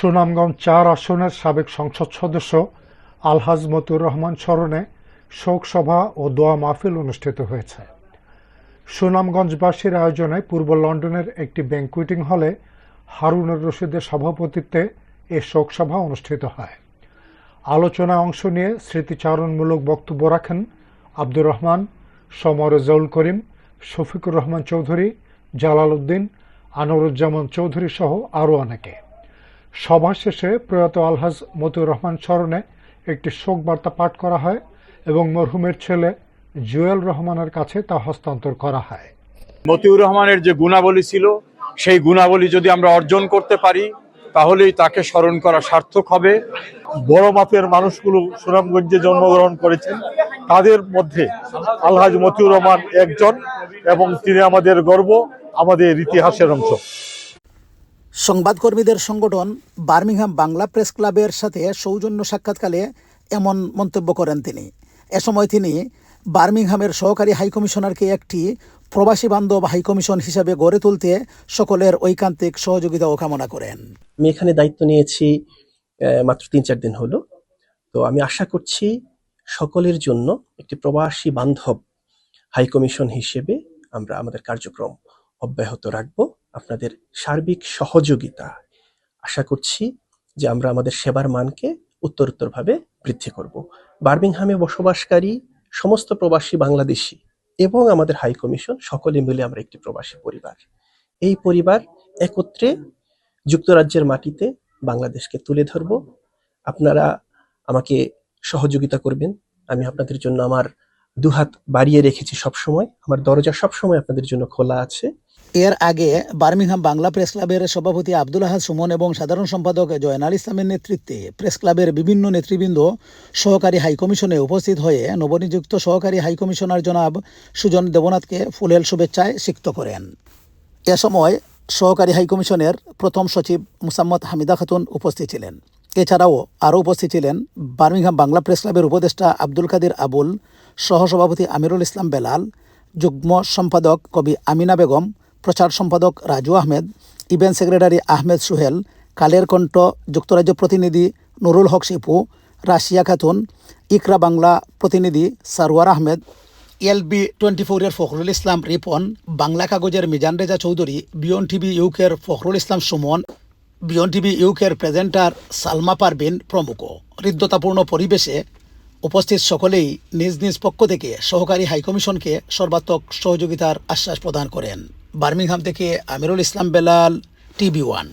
সুনামগঞ্জ-৪ আসনের সাবেক সংসদ সদস্য আলহাজ মতিউর রহমান স্মরণে শোক সভা ও দোয়া মাহফিল অনুষ্ঠিত হয়েছে। সুনামগঞ্জবাসীর আয়োজনে পূর্ব লন্ডনের একটি ব্যাংকুয়েটিং হলে হারুনুর রশিদের সভাপতিত্বে এ শোক সভা অনুষ্ঠিত হয়। আলোচনায় অংশ নিয়ে স্মৃতিচারণমূলক বক্তব্য রাখেন আব্দুর রহমান, সমরেজাউল করিম, শফিকুর রহমান চৌধুরী, জালাল উদ্দিন, আনোয়ারুজ্জামান চৌধুরী সহ আরও অনেকে। সভা শেষে প্রয়াত আলহাজ মতিউর রহমান স্মরণে একটি শোক বার্তা পাঠ করা হয় এবং মরহুমের ছেলে জুয়েল রহমানের কাছে তা হস্তান্তর করা হয়। মতিউর রহমানের যে গুণাবলী ছিল, সেই গুণাবলী যদি আমরা অর্জন করতে পারি তাহলেই তাকে স্মরণ করা সার্থক হবে। বড় মাপের মানুষগুলো সুনামগঞ্জে জন্মগ্রহণ করেছেন, তাদের মধ্যে আলহাজ মতিউর রহমান একজন, এবং তিনি আমাদের গর্ব, আমাদের ইতিহাসের অংশ। সংবাদকর্মীদের সংগঠন বার্মিংহাম বাংলা প্রেস ক্লাবের সাথে সৌজন্য সাক্ষাৎকালে এমন মন্তব্য করেন তিনি। এ সময় তিনি বার্মিংহামের সহকারী হাইকমিশনারকে একটি প্রবাসী বান্ধব হাইকমিশন হিসাবে গড়ে তুলতে সকলের ঐকান্তিক সহযোগিতাও কামনা করেন। আমি এখানে দায়িত্ব নিয়েছি মাত্র ৩-৪ দিন হলো। তো আমি আশা করছি সকলের জন্য একটি প্রবাসী বান্ধব হাইকমিশন হিসেবে আমরা আমাদের কার্যক্রম অব্যাহত রাখব। আপনাদের সার্বিক সহযোগিতা আশা করছি যে আমরা আমাদের সেবার মানকে উত্তরোত্তরভাবে বৃদ্ধি করব। বার্মিংহামে বসবাসকারী সমস্ত প্রবাসী বাংলাদেশি এবং আমাদের হাইকমিশন সকলে মিলে আমরা একটি প্রবাসী পরিবার। এই পরিবার একত্রে যুক্তরাজ্যের মাটিতে বাংলাদেশকে তুলে ধরব। আপনারা আমাকে সহযোগিতা করবেন। আমি আপনাদের জন্য আমার দুহাত বাড়িয়ে রেখেছি সবসময়। আমার দরজা সবসময় আপনাদের জন্য খোলা আছে। এর আগে বার্মিংহাম বাংলা প্রেস ক্লাবের সভাপতি আব্দুল আহাদ সুমন এবং সাধারণ সম্পাদক জয়নাল ইসলামের নেতৃত্বে প্রেস ক্লাবের বিভিন্ন নেতৃবৃন্দ সহকারী হাইকমিশনে উপস্থিত হয়ে নবনিযুক্ত সহকারী হাইকমিশনার জনাব সুজন দেবনাথকে ফুলেল শুভেচ্ছায় সিক্ত করেন। এ সময় সহকারী হাইকমিশনের প্রথম সচিব মুসাম্মদ হামিদা খাতুন উপস্থিত ছিলেন। এছাড়াও আরও উপস্থিত ছিলেন বার্মিংহাম বাংলা প্রেস ক্লাবের উপদেষ্টা আব্দুল কাদির আবুল, সহসভাপতি আমিরুল ইসলাম বেলাল, যুগ্ম সম্পাদক কবি আমিনা বেগম, প্রচার সম্পাদক রাজু আহমেদ, ইভেন্ট সেক্রেটারি আহমেদ সুহেল, কালের কণ্ঠ যুক্তরাজ্য প্রতিনিধি নুরুল হক শিপু, রাশিয়া খাতুন, ইকরা বাংলা প্রতিনিধি সারওয়ার আহমেদ, LB24-এর ফখরুল ইসলাম রিপন, বাংলা কাগজের মিজান রেজা চৌধুরী, বিয়ন টিভি ইউকের ফখরুল ইসলাম সুমন, বিয়ন টিভি ইউকের প্রেজেন্টার সালমা পারভিন প্রমুখ। হৃদ্যতাপূর্ণ পরিবেশে উপস্থিত সকলেই নিজ নিজ পক্ষ থেকে সহকারী হাইকমিশনকে সর্বাত্মক সহযোগিতার আশ্বাস প্রদান করেন। বার্মিংহাম থেকে আমিরুল ইসলাম বেলাল, TV1।